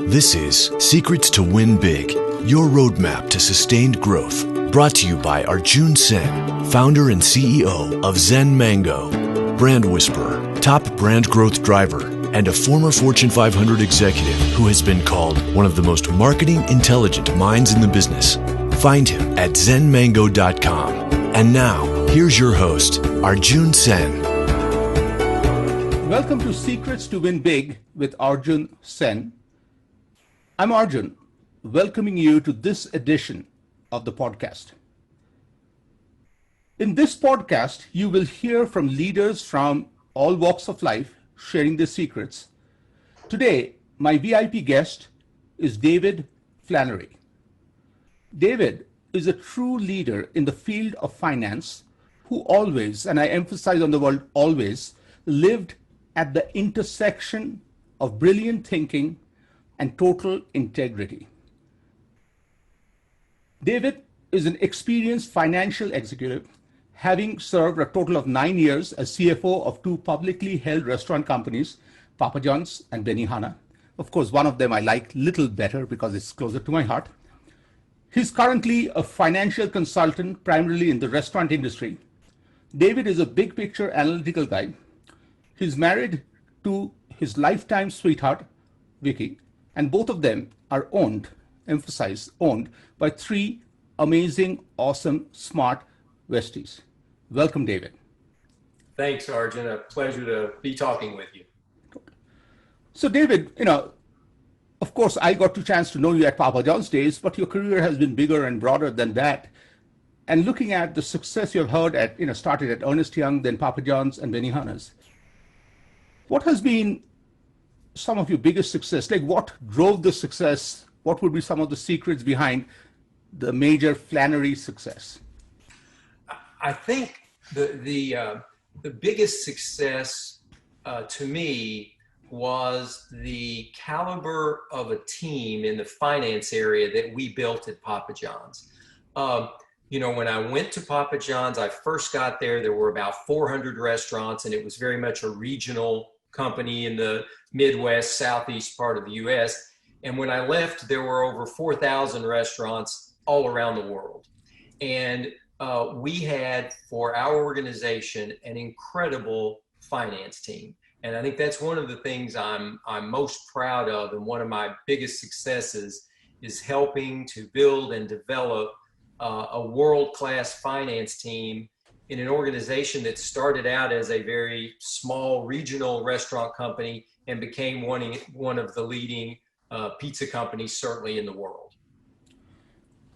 This is Secrets to Win Big, your roadmap to sustained growth. Brought to you by Arjun Sen, founder and CEO of Zen Mango, brand whisperer, top brand growth driver, and a former Fortune 500 executive who has been called one of the most marketing intelligent minds in the business. Find him at zenmango.com. And now, here's your host, Arjun Sen. Welcome to Secrets to Win Big with Arjun Sen. I'm Arjun, welcoming you to this edition of the podcast. In this podcast, you will hear from leaders from all walks of life sharing their secrets. Today, my VIP guest is David Flanery. David is a true leader in the field of finance who always, and I emphasize on the word always, lived at the intersection of brilliant thinking and total integrity. David is an experienced financial executive, having served a total of 9 years as CFO of two publicly held restaurant companies, Papa John's and Benihana. Of course, one of them I like a little better because it's closer to my heart. He's currently a financial consultant, primarily in the restaurant industry. David is a big picture analytical guy. He's married to his lifetime sweetheart, Vicky, and both of them are owned by three amazing, awesome, smart Westies. Welcome, David. Thanks, Arjun. A pleasure to be talking with you. So, David, of course, I got the chance to know you at Papa John's days, but your career has been bigger and broader than that. And looking at the success you've had started at Ernest Young, then Papa John's and Benihana's, what has been some of your biggest success? Like, what drove the success? What would be some of the secrets behind the major Flanery success? I think the biggest success to me was the caliber of a team in the finance area that we built at Papa John's. When I went to Papa John's, I first got there were about 400 restaurants, and it was very much a regional company in the Midwest, Southeast part of the U.S. And when I left, there were over 4,000 restaurants all around the world. And we had, for our organization, an incredible finance team. And I think that's one of the things I'm most proud of, and one of my biggest successes is helping to build and develop a world-class finance team in an organization that started out as a very small regional restaurant company and became one of the leading pizza companies, certainly in the world.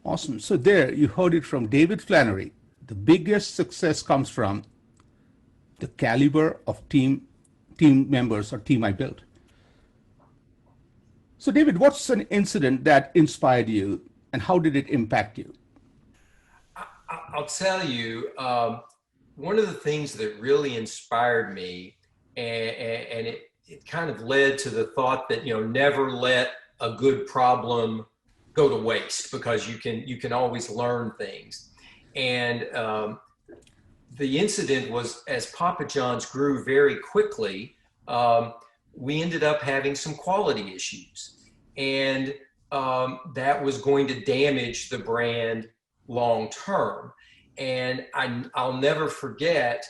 Awesome. So there you heard it from David Flanery. The biggest success comes from the caliber of team members or team I built. So David, what's an incident that inspired you and how did it impact you? I'll tell you, one of the things that really inspired me, and it kind of led to the thought that, never let a good problem go to waste, because you can always learn things. And the incident was, as Papa John's grew very quickly, we ended up having some quality issues, and that was going to damage the brand long term. And I'll never forget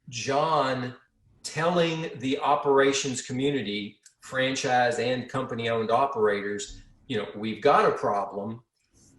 John telling the operations community, franchise and company owned operators, we've got a problem.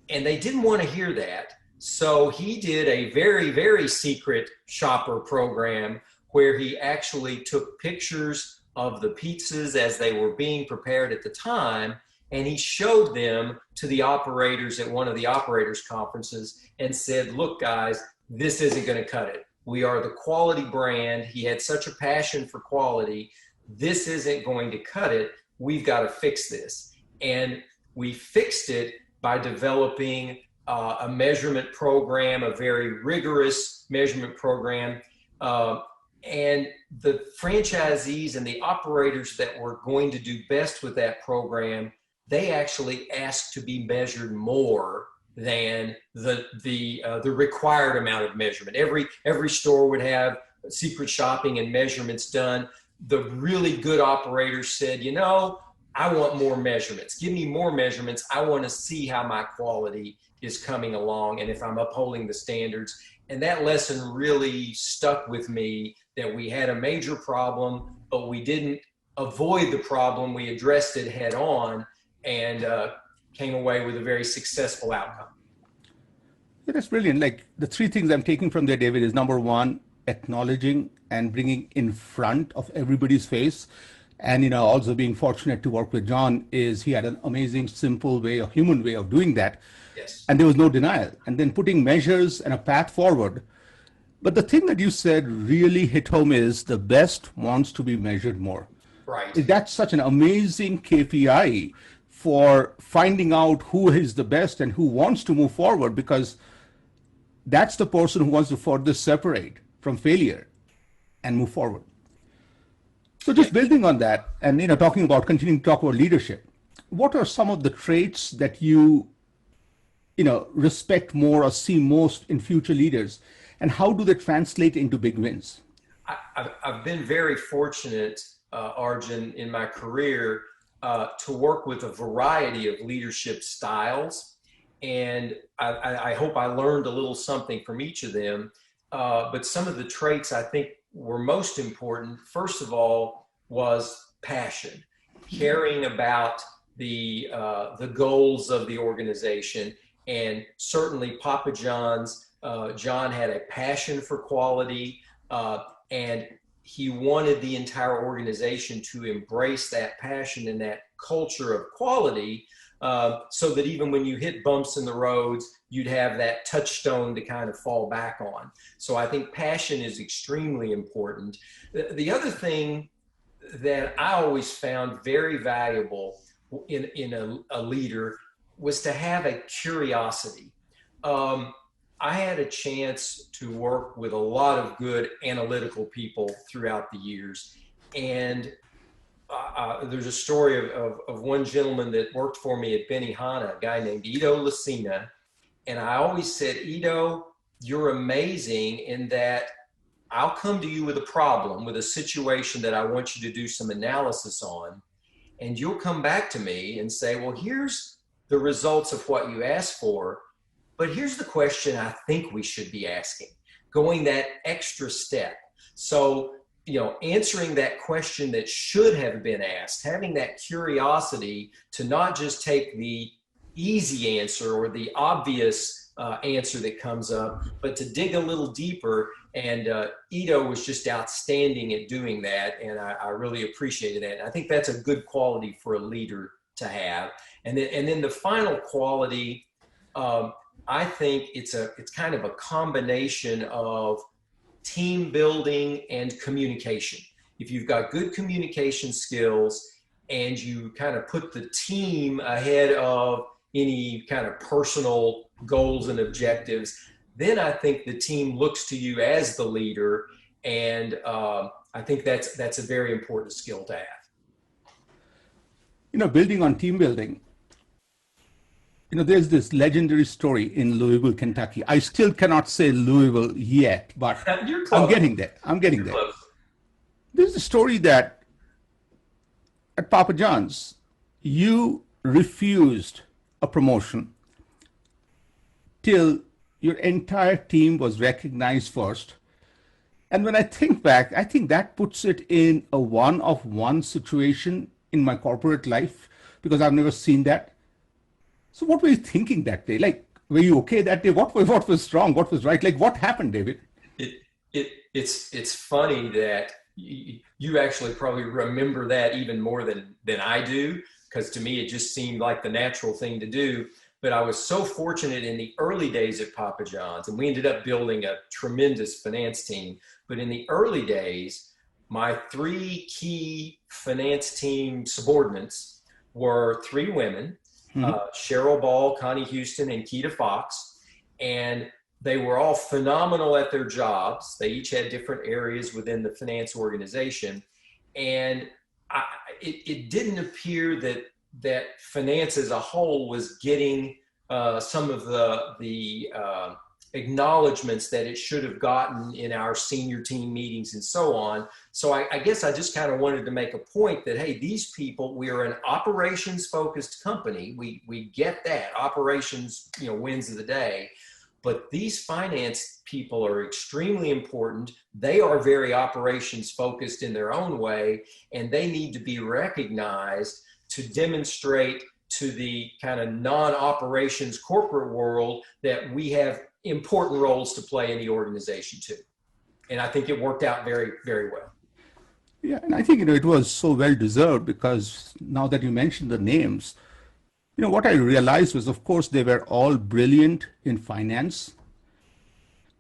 And they didn't want to hear that. So he did a very, very secret shopper program where he actually took pictures of the pizzas as they were being prepared at the time, and he showed them to the operators at one of the operators conferences and said, look, guys, this isn't going to cut it. We are the quality brand. He had such a passion for quality. This isn't going to cut it. We've got to fix this. And we fixed it by developing a measurement program, a very rigorous measurement program. And the franchisees and the operators that were going to do best with that program, they actually asked to be measured more than the required amount of measurement. Every store would have secret shopping and measurements done. The really good operators said, I want more measurements. Give me more measurements. I want to see how my quality is coming along and if I'm upholding the standards. And that lesson really stuck with me, that we had a major problem, but we didn't avoid the problem. We addressed it head on and came away with a very successful outcome. Yeah, that's brilliant. Like the three things I'm taking from there, David, is number one, acknowledging and bringing in front of everybody's face. And, also being fortunate to work with John is he had an amazing, simple way, a human way of doing that. Yes. And there was no denial. And then putting measures and a path forward. But the thing that you said really hit home is the best wants to be measured more. Right. That's such an amazing KPI for finding out who is the best and who wants to move forward, because that's the person who wants to further separate from failure and move forward. So just building on that and, continuing to talk about leadership, what are some of the traits that you respect more or see most in future leaders, and how do they translate into big wins? I've been very fortunate, Arjun, in my career to work with a variety of leadership styles. And I hope I learned a little something from each of them. But some of the traits I think were most important, first of all, was passion, caring about the goals of the organization. And certainly Papa John's, John had a passion for quality, and he wanted the entire organization to embrace that passion and that culture of quality, so that even when you hit bumps in the roads, you'd have that touchstone to kind of fall back on. So I think passion is extremely important. The other thing that I always found very valuable in a leader was to have a curiosity. I had a chance to work with a lot of good analytical people throughout the years. And there's a story of one gentleman that worked for me at Benihana, a guy named Ido Lucina. And I always said, Ido, you're amazing in that I'll come to you with a problem, with a situation that I want you to do some analysis on. And you'll come back to me and say, well, here's the results of what you asked for, but here's the question I think we should be asking, going that extra step. So, answering that question that should have been asked, having that curiosity to not just take the easy answer or the obvious answer that comes up, but to dig a little deeper. And Ido was just outstanding at doing that, and I really appreciated that. And I think that's a good quality for a leader to have. And then the final quality, I think it's kind of a combination of team building and communication. If you've got good communication skills and you kind of put the team ahead of any kind of personal goals and objectives, then I think the team looks to you as the leader. And I think that's a very important skill to have. Building on team building, there's this legendary story in Louisville, Kentucky. I still cannot say Louisville yet, but I'm getting there. Close. There's a story that at Papa John's, you refused a promotion till your entire team was recognized first. And when I think back, I think that puts it in a one-of-one situation in my corporate life, because I've never seen that. So what were you thinking that day? Like, were you okay that day? What was wrong? What was right? Like, what happened, David? It's funny that you actually probably remember that even more than I do, because to me, it just seemed like the natural thing to do. But I was so fortunate in the early days at Papa John's, and we ended up building a tremendous finance team. But in the early days, my three key finance team subordinates were three women, Cheryl Ball, Connie Houston, and Keita Fox. And they were all phenomenal at their jobs. They each had different areas within the finance organization. And it didn't appear that finance as a whole was getting some of the acknowledgments that it should have gotten in our senior team meetings and so on. So I guess I just kind of wanted to make a point that, hey, these people, we are an operations focused company. We get that operations, wins of the day, but these finance people are extremely important. They are very operations focused in their own way, and they need to be recognized to demonstrate to the kind of non-operations corporate world that we have important roles to play in the organization too. And I think it worked out very, very well. Yeah, and I think, it was so well deserved, because now that you mentioned the names, what I realized was, of course, they were all brilliant in finance,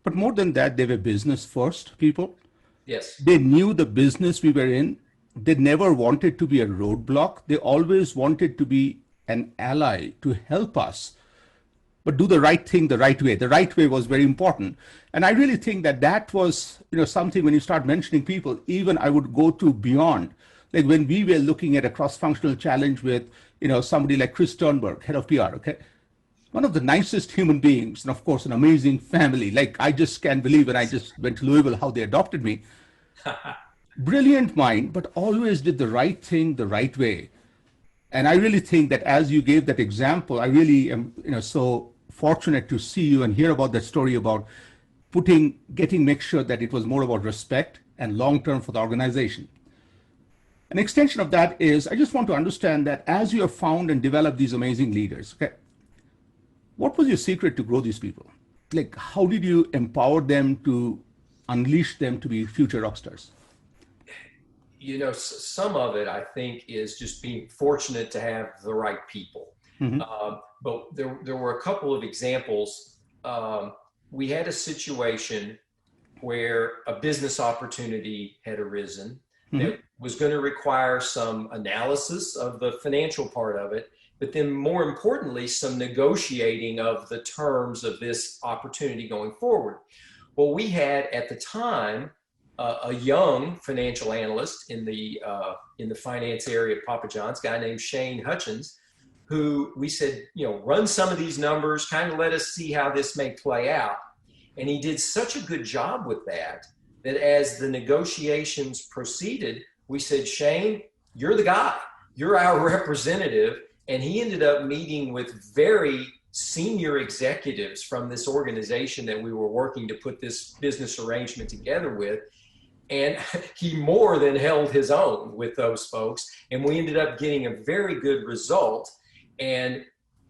but more than that, they were business first people. Yes. They knew the business we were in. They never wanted to be a roadblock. They always wanted to be an ally to help us, but do the right thing the right way. The right way was very important. And I really think that was, something when you start mentioning people, even I would go to beyond. Like when we were looking at a cross-functional challenge with, somebody like Chris Sternberg, head of PR, okay? One of the nicest human beings, and of course, an amazing family. Like, I just can't believe, and I just went to Louisville, how they adopted me. Brilliant mind, but always did the right thing the right way. And I really think that as you gave that example, I really am, so fortunate to see you and hear about that story about make sure that it was more about respect and long-term for the organization. An extension of that is, I just want to understand that as you have found and developed these amazing leaders, okay, what was your secret to grow these people? Like, how did you empower them to unleash them to be future rock stars? Some of it, I think, is just being fortunate to have the right people. Mm-hmm. But there were a couple of examples. We had a situation where a business opportunity had arisen that was going to require some analysis of the financial part of it, but then more importantly, some negotiating of the terms of this opportunity going forward. Well, we had at the time a young financial analyst in the finance area at Papa John's, a guy named Shane Hutchins, who we said, run some of these numbers, kind of let us see how this may play out. And he did such a good job with that as the negotiations proceeded, we said, Shane, you're the guy, you're our representative. And he ended up meeting with very senior executives from this organization that we were working to put this business arrangement together with. And he more than held his own with those folks. And we ended up getting a very good result. And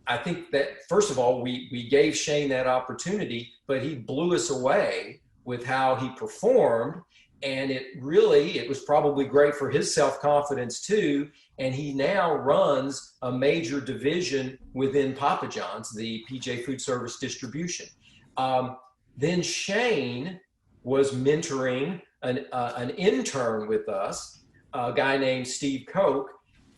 I think that, first of all, we gave Shane that opportunity, but he blew us away with how he performed. And it was probably great for his self-confidence too. And he now runs a major division within Papa John's, the PJ Food Service distribution. Then Shane was mentoring an intern with us, a guy named Steve Koch.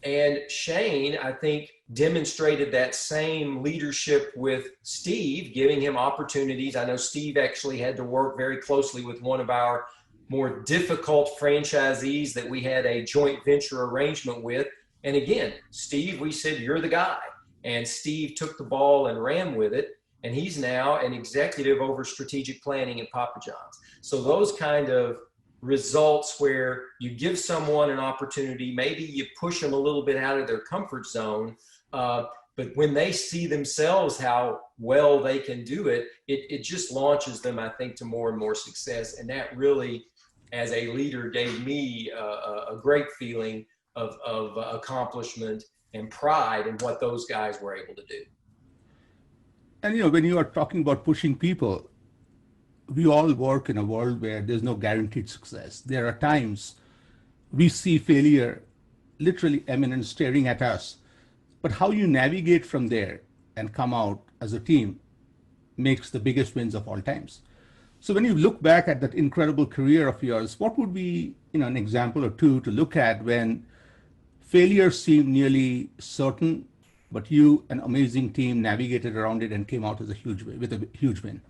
And Shane, I think, demonstrated that same leadership with Steve, giving him opportunities. I know Steve actually had to work very closely with one of our more difficult franchisees that we had a joint venture arrangement with. And again, Steve, we said, you're the guy. And Steve took the ball and ran with it. And he's now an executive over strategic planning at Papa John's. So those kind of results where you give someone an opportunity, maybe you push them a little bit out of their comfort zone, but when they see themselves how well they can do it, it just launches them, I think, to more and more success. And that really, as a leader, gave me a great feeling of accomplishment and pride in what those guys were able to do. And when you are talking about pushing people, we all work in a world where there's no guaranteed success. There are times we see failure literally imminent, staring at us. But how you navigate from there and come out as a team makes the biggest wins of all times. So when you look back at that incredible career of yours, what would be an example or two to look at when failure seemed nearly certain, but you, an amazing team, navigated around it and came out with a huge win?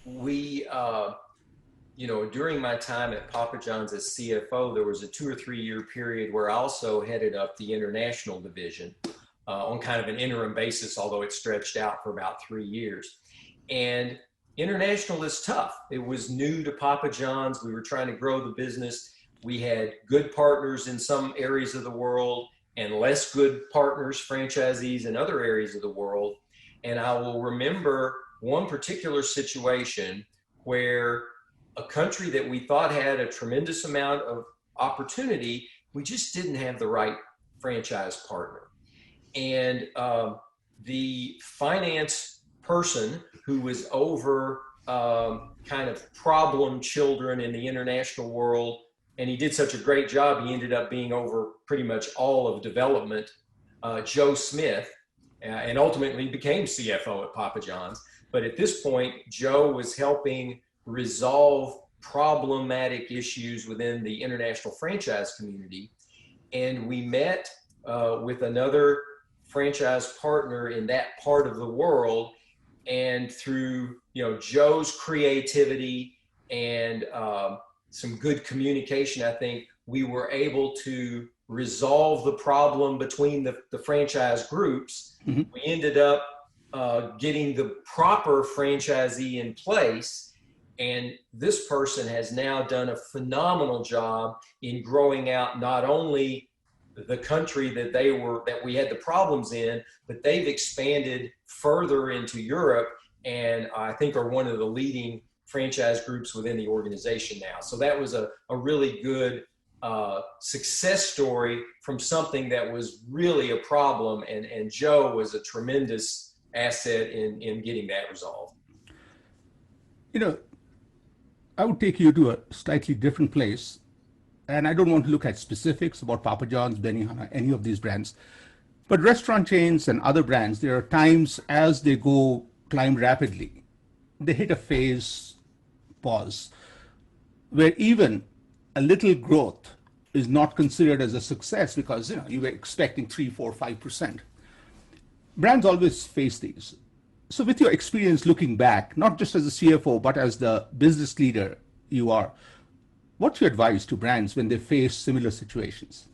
We, during my time at Papa John's as CFO, there was a 2 or 3 year period where I also headed up the international division on kind of an interim basis, although it stretched out for about 3 years. And international is tough. It was new to Papa John's. We were trying to grow the business. We had good partners in some areas of the world and less good partners, franchisees in other areas of the world. And I will remember one particular situation where a country that we thought had a tremendous amount of opportunity, we just didn't have the right franchise partner. And the finance person who was over kind of problem children in the international world, and he did such a great job, he ended up being over pretty much all of development, Joe Smith, and ultimately became CFO at Papa John's. But at this point, Joe was helping resolve problematic issues within the international franchise community. And we met with another franchise partner in that part of the world. And through, Joe's creativity and some good communication, I think we were able to resolve the problem between the franchise groups. Mm-hmm. We ended up getting the proper franchisee in place. And this person has now done a phenomenal job in growing out not only the country that we had the problems in, but they've expanded further into Europe, and I think are one of the leading franchise groups within the organization now. So that was a really good success story from something that was really a problem, and Joe was a tremendous asset in getting that resolved. I would take you to a slightly different place, and I don't want to look at specifics about Papa John's, Benihana, any of these brands, but restaurant chains and other brands, there are times as they climb rapidly, they hit a phase pause where even a little growth is not considered as a success because you were expecting 3, 4, 5%. Brands always face these. So with your experience looking back, not just as a CFO, but as the business leader you are, what's your advice to brands when they face similar situations?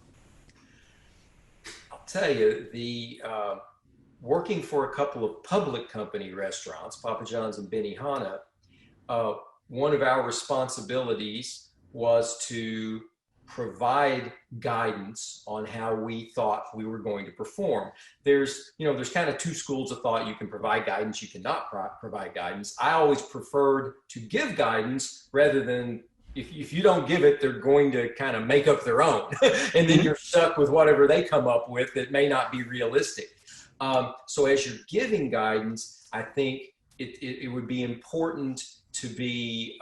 I'll tell you, working for a couple of public company restaurants, Papa John's and Benihana, one of our responsibilities was to provide guidance on how we thought we were going to perform. There's kind of two schools of thought. You can provide guidance, you cannot provide guidance. I always preferred to give guidance rather than if you don't give it, they're going to kind of make up their own. And then you're stuck with whatever they come up with that may not be realistic. So as you're giving guidance, I think it would be important to be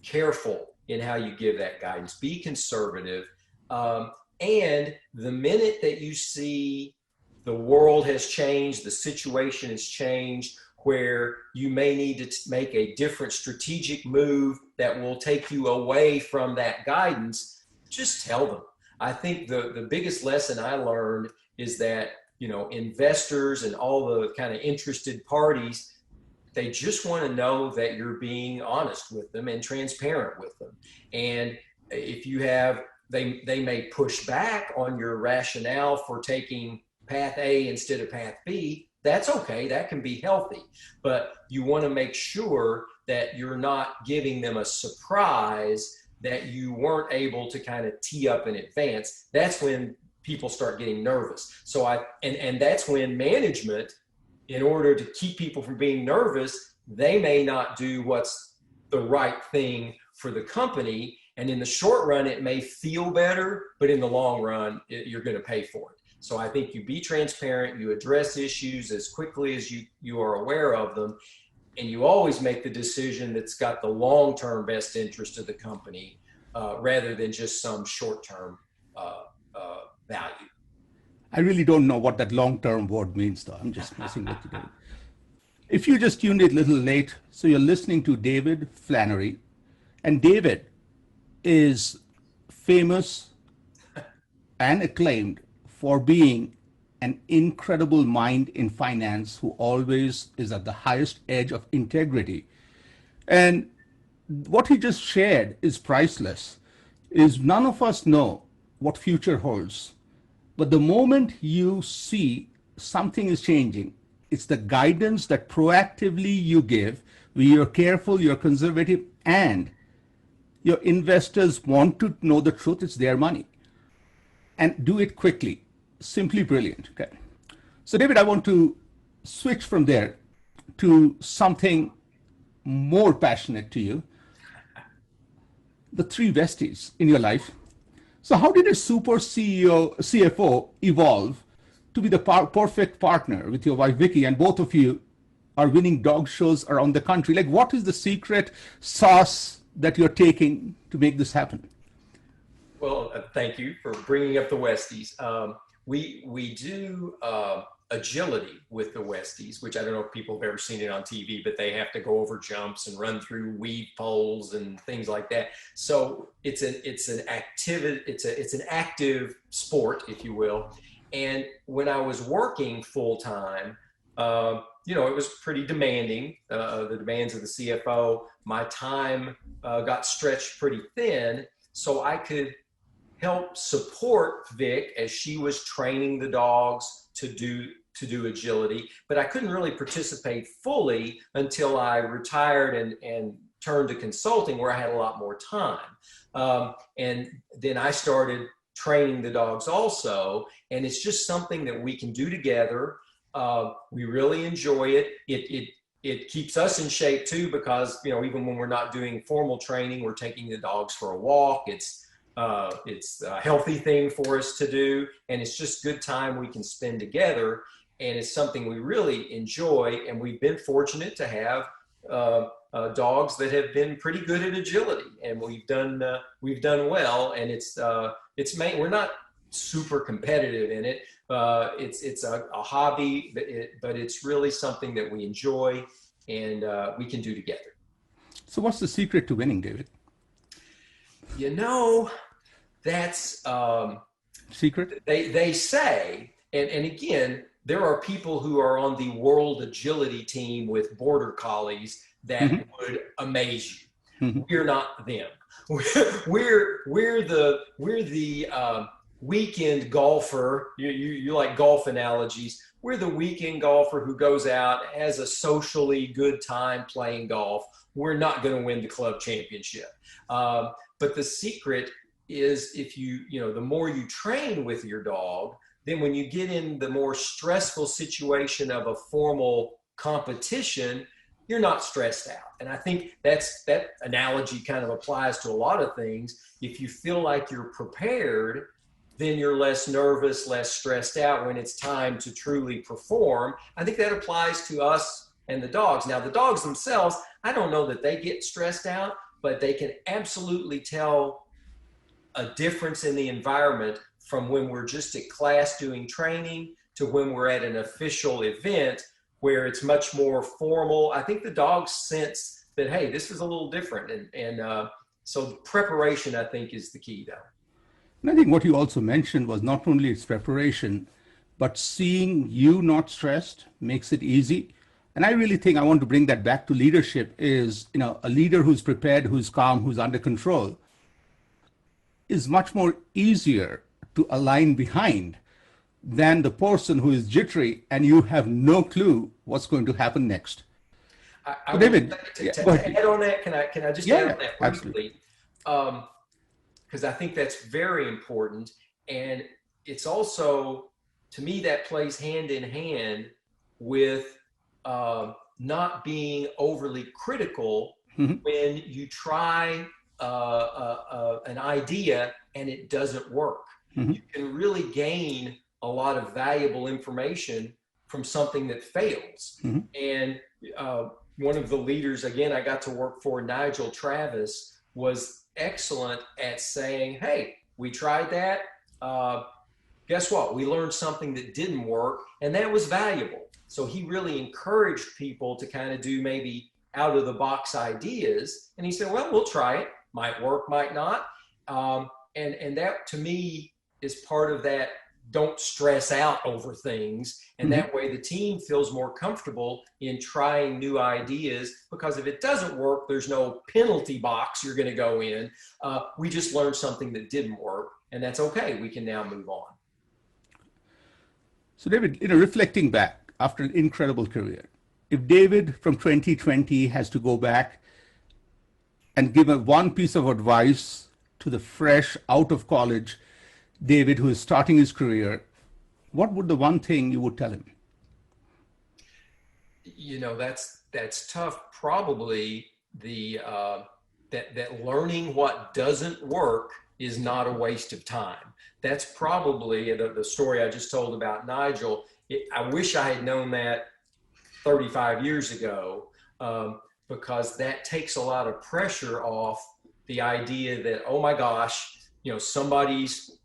careful in how you give that guidance. Be conservative. And the minute that you see the world has changed, the situation has changed, where you may need to make a different strategic move that will take you away from that guidance, just tell them. I think the biggest lesson I learned is that, investors and all the kind of interested parties, they just want to know that you're being honest with them and transparent with them. And if you have, they may push back on your rationale for taking path A instead of path B. That's okay. That can be healthy. But you want to make sure that you're not giving them a surprise that you weren't able to kind of tee up in advance. That's when people start getting nervous. So and that's when management, in order to keep people from being nervous, they may not do what's the right thing for the company. And in the short run, it may feel better, but in the long run, you're going to pay for it. So I think you be transparent, you address issues as quickly as you are aware of them, and you always make the decision that's got the long-term best interest of the company rather than just some short-term value. I really don't know what that long-term word means, though. I'm just messing with you. If you just tuned in a little late, so you're listening to David Flanery, and David is famous and acclaimed for being an incredible mind in finance who always is at the highest edge of integrity. And what he just shared is priceless. Is none of us know what future holds. But the moment you see something is changing, it's the guidance that proactively you give You're careful, you're conservative, and your investors want to know the truth. It's their money. And do it quickly. Simply brilliant. Okay. So, David, I want to switch from there to something more passionate to you, the three besties in your life. So how did a super CFO evolve to be the perfect partner with your wife, Vicky, and both of you are winning dog shows around the country? Like, what is the secret sauce that you're taking to make this happen? Well, thank you for bringing up the Westies. We do agility with the Westies, which I don't know if people have ever seen it on TV, but they have to go over jumps and run through weed poles and things like that. So it's an active sport, if you will. And when I was working full time, it was pretty demanding. The demands of the CFO, my time got stretched pretty thin, so I could help support Vic as she was training the dogs to do agility, but I couldn't really participate fully until I retired and turned to consulting, where I had a lot more time. And then I started training the dogs also, and it's just something that we can do together. We really enjoy it. It keeps us in shape too, because even when we're not doing formal training, we're taking the dogs for a walk. It's a healthy thing for us to do, and it's just good time we can spend together, and it's something we really enjoy. And we've been fortunate to have dogs that have been pretty good at agility, and we've done well. And we're not super competitive in it. It's a hobby, but it's really something that we enjoy and we can do together. So what's the secret to winning, David? That's secret. They say, and again, there are people who are on the world agility team with border collies that would amaze you. We're not them. We're the weekend golfer. You like golf analogies. We're the weekend golfer who goes out, has a socially good time playing golf. We're not going to win the club championship. But the secret is, if the more you train with your dog, then when you get in the more stressful situation of a formal competition, you're not stressed out. And I think that analogy kind of applies to a lot of things. If you feel like you're prepared, then you're less nervous, less stressed out when it's time to truly perform. I think that applies to us and the dogs. Now, the dogs themselves, I don't know that they get stressed out, but they can absolutely tell a difference in the environment from when we're just at class doing training to when we're at an official event where it's much more formal. I think the dogs sense that, hey, this is a little different. And so preparation, I think, is the key, though. And I think what you also mentioned was not only its preparation, but seeing you not stressed makes it easy. And I really think I want to bring that back to leadership is, a leader who's prepared, who's calm, who's under control is much more easier to align behind than the person who is jittery and you have no clue what's going to happen next. David, to add on that, can I just add on that briefly? Because I think that's very important. And it's also, to me, that plays hand in hand with not being overly critical when you try an idea and it doesn't work. You can really gain a lot of valuable information from something that fails. And one of the leaders, again, I got to work for, Nigel Travis, was excellent at saying, hey, we tried that. Guess what? We learned something that didn't work, and that was valuable. So he really encouraged people to kind of do maybe out of the box ideas. And he said, well, we'll try it. Might work, might not. And that, to me, is part of that. Don't stress out over things. And that way the team feels more comfortable in trying new ideas, because if it doesn't work, there's no penalty box you're going to go in. We just learned something that didn't work, and that's okay. We can now move on. So David, reflecting back after an incredible career, if David from 2020 has to go back and give one piece of advice to the fresh out of college David who is starting his career, what would the one thing you would tell him? That's tough. Probably that learning what doesn't work is not a waste of time. That's probably the story I just told about Nigel. I wish I had known that 35 years ago, because that takes a lot of pressure off the idea that, oh my gosh, somebody's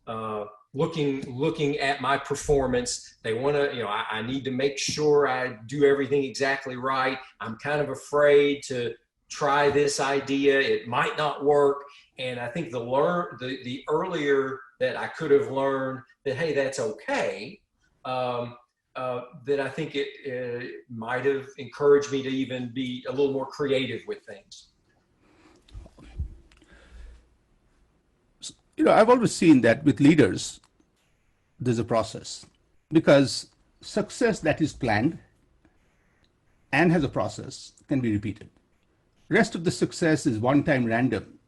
looking at my performance. They want to, I need to make sure I do everything exactly right. I'm kind of afraid to try this idea. It might not work. And I think the earlier that I could have learned that, hey, that's okay, that I think it might have encouraged me to even be a little more creative with things. I've always seen that with leaders, there's a process, because success that is planned and has a process can be repeated. Rest of the success is one-time random.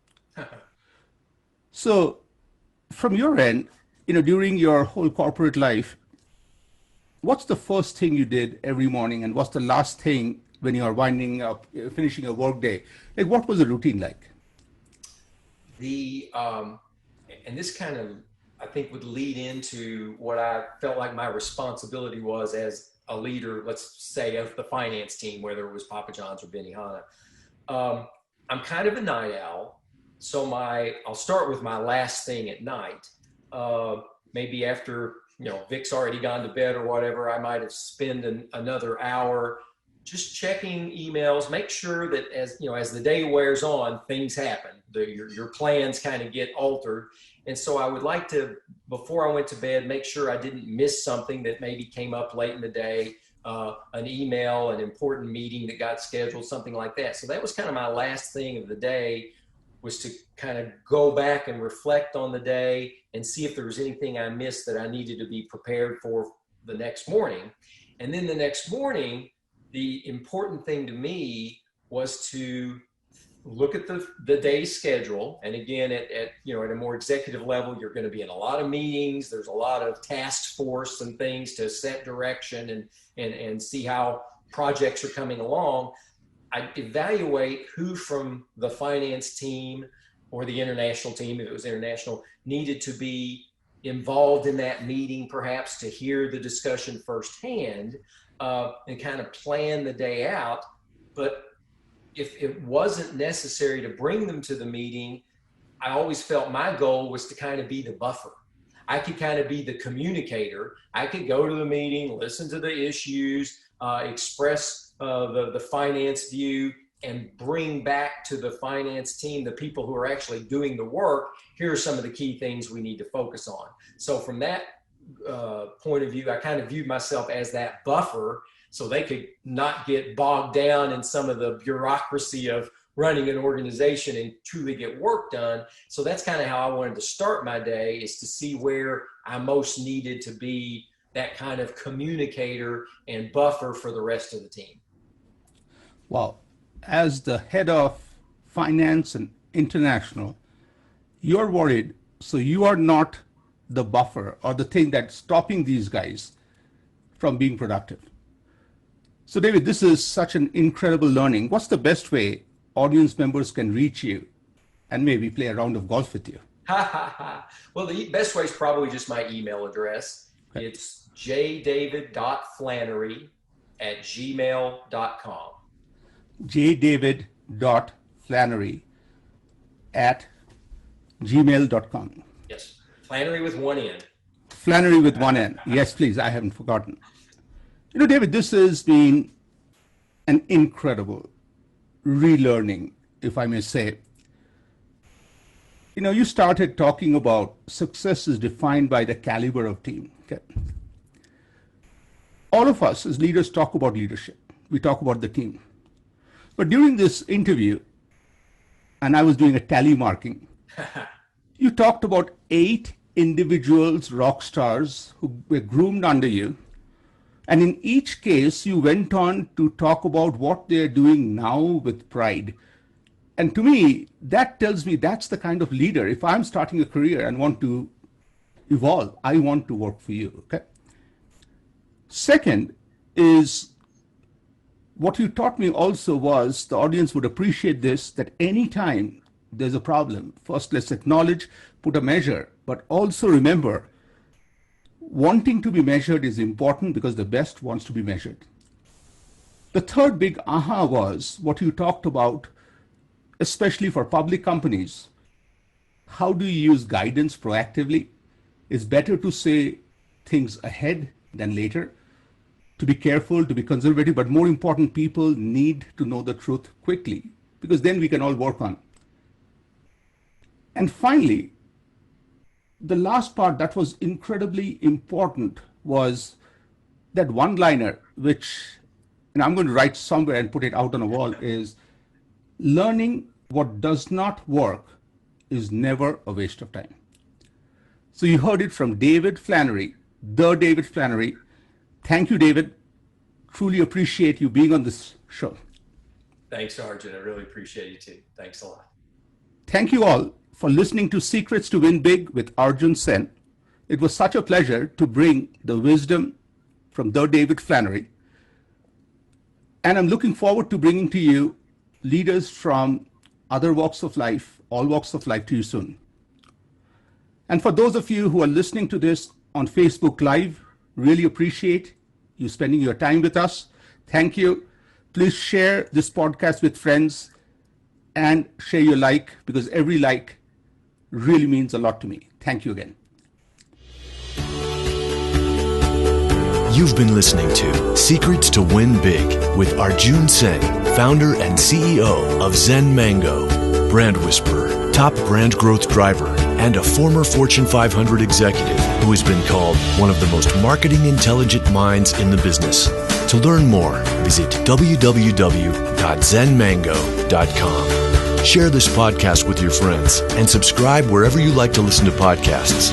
So from your end, during your whole corporate life, what's the first thing you did every morning, and what's the last thing when you are winding up, finishing a work day? Like, what was the routine like? And this kind of, I think, would lead into what I felt like my responsibility was as a leader, let's say, of the finance team, whether it was Papa John's or Benihana. I'm kind of a night owl, so I'll start with my last thing at night. Maybe after Vic's already gone to bed or whatever, I might have spent another hour just checking emails. Make sure that as the day wears on, things happen. Your plans kind of get altered. And so I would like to, before I went to bed, make sure I didn't miss something that maybe came up late in the day, an email, an important meeting that got scheduled, something like that. So that was kind of my last thing of the day, was to kind of go back and reflect on the day and see if there was anything I missed that I needed to be prepared for the next morning. And then the next morning, the important thing to me was to look at the day's schedule. And again, at a more executive level, you're going to be in a lot of meetings. There's a lot of task force and things to set direction and see how projects are coming along. I evaluate who from the finance team or the international team, if it was international, needed to be involved in that meeting, perhaps to hear the discussion firsthand, and kind of plan the day out. But if it wasn't necessary to bring them to the meeting, I always felt my goal was to kind of be the buffer. I could kind of be the communicator. I could go to the meeting, listen to the issues, express the finance view, and bring back to the finance team, the people who are actually doing the work, here are some of the key things we need to focus on. So from that point of view, I kind of viewed myself as that buffer, so they could not get bogged down in some of the bureaucracy of running an organization and truly get work done. So that's kind of how I wanted to start my day, is to see where I most needed to be that kind of communicator and buffer for the rest of the team. Well, as the head of finance and international, you're worried, so you are not the buffer or the thing that's stopping these guys from being productive. So David, this is such an incredible learning. What's the best way audience members can reach you and maybe play a round of golf with you? Well, the best way is probably just my email address. Okay. It's jdavid.flanery@gmail.com. jdavid.flanery@gmail.com. Yes, Flanery with one N. Flanery with one N. Yes, please. I haven't forgotten. David, this has been an incredible relearning, if I may say. You started talking about success is defined by the caliber of team. Okay. All of us as leaders talk about leadership. We talk about the team. But during this interview, and I was doing a tally marking, you talked about 8 individuals, rock stars, who were groomed under you And in each case, you went on to talk about what they're doing now with pride. And to me, that tells me that's the kind of leader. If I'm starting a career and want to evolve, I want to work for you. Okay. Second is what you taught me also was the audience would appreciate this, that anytime there's a problem, first let's acknowledge, put a measure, but also remember wanting to be measured is important because the best wants to be measured. The third big aha was what you talked about, especially for public companies. How do you use guidance proactively? It's better to say things ahead than later, to be careful, to be conservative, but more important, people need to know the truth quickly because then we can all work on. And finally, the last part that was incredibly important was that one-liner, which, and I'm going to write somewhere and put it out on a wall, is learning what does not work is never a waste of time. So you heard it from David Flanery, the David Flanery. Thank you, David. Truly appreciate you being on this show. Thanks, Arjun. I really appreciate you too. Thanks a lot. Thank you all for listening to Secrets to Win Big with Arjun Sen. It was such a pleasure to bring the wisdom from the David Flanery. And I'm looking forward to bringing to you leaders from other walks of life, all walks of life to you soon. And for those of you who are listening to this on Facebook Live, really appreciate you spending your time with us. Thank you. Please share this podcast with friends and share your like, because every like really means a lot to me. Thank you again. You've been listening to Secrets to Win Big with Arjun Sen, founder and CEO of Zen Mango, brand whisperer, top brand growth driver, and a former Fortune 500 executive who has been called one of the most marketing intelligent minds in the business. To learn more, visit www.zenmango.com. Share this podcast with your friends and subscribe wherever you like to listen to podcasts.